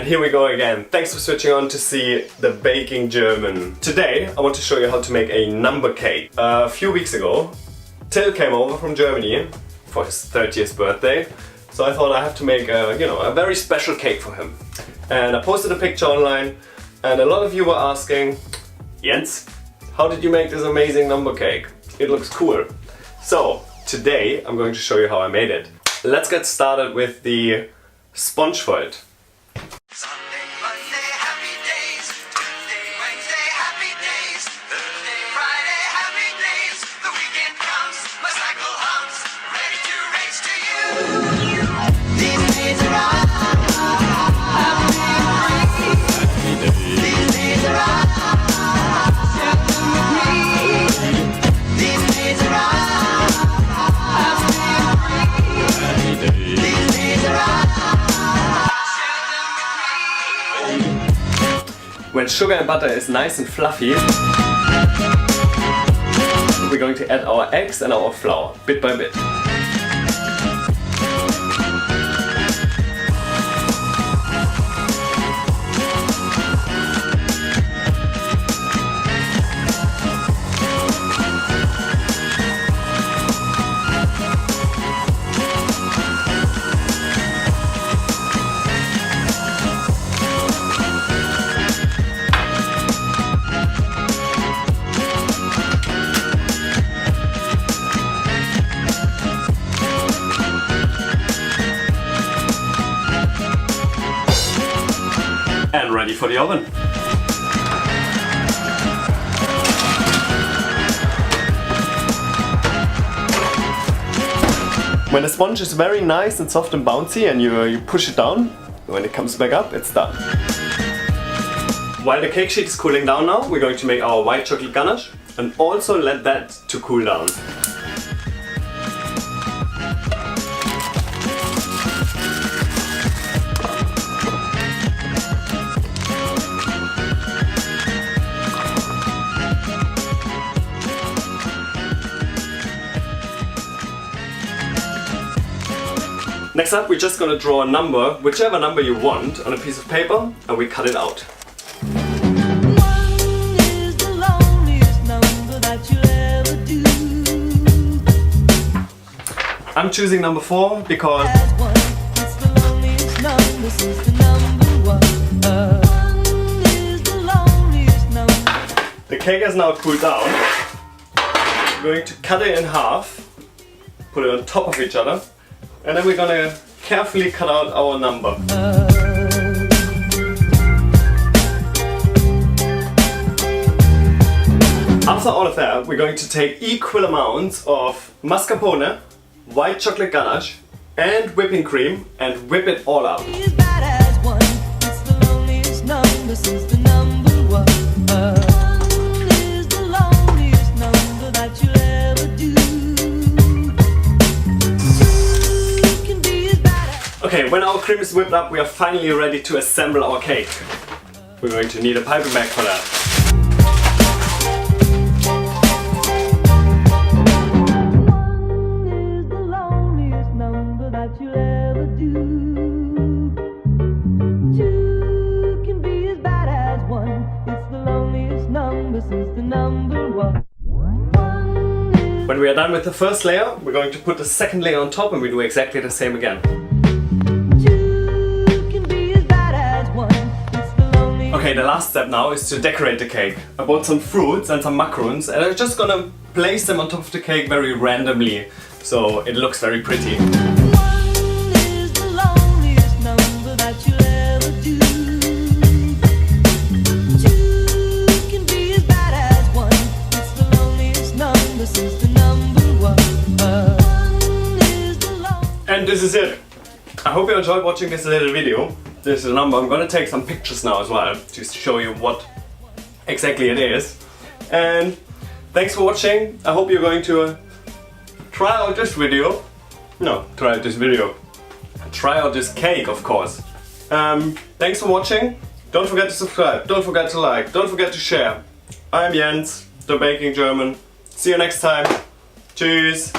here we go again. Thanks for switching on to see the Baking German. Today I want to show you how to make a number cake. A few weeks ago, Till came over from Germany for his 30th birthday. So I thought I have to make a very special cake for him. And I posted a picture online and a lot of you were asking, Jens, how did you make this amazing number cake? It looks cool. So today I'm going to show you how I made it. Let's get started with the Spongefold. When sugar and butter is nice and fluffy, we're going to add our eggs and our flour, bit by bit. And ready for the oven. When the sponge is very nice and soft and bouncy and you push it down, when it comes back up, it's done. While the cake sheet is cooling down now, we're going to make our white chocolate ganache and also let that to cool down. Next up, we're just gonna draw a number, whichever number you want, on a piece of paper, and we cut it out. I'm choosing number 4 because the cake has now cooled down. We're going to cut it in half, put it on top of each other, and then we're gonna carefully cut out our number. After all of that, we're going to take equal amounts of mascarpone, white chocolate ganache, and whipping cream and whip it all up. Okay, when our cream is whipped up, we are finally ready to assemble our cake. We're going to need a piping bag for that. When we are done with the first layer, we're going to put the second layer on top and we do exactly the same again. Okay, the last step now is to decorate the cake. I bought some fruits and some macaroons and I'm just gonna place them on top of the cake very randomly, so it looks very pretty. And this is it. I hope you enjoyed watching this little video. This is a number. I'm gonna take some pictures now as well to show you what exactly it is. And thanks for watching. I hope you're going to try out this video. No, try out this video. Try out this cake, of course. Thanks for watching. Don't forget to subscribe. Don't forget to like. Don't forget to share. I'm Jens, the Baking German. See you next time. Tschüss.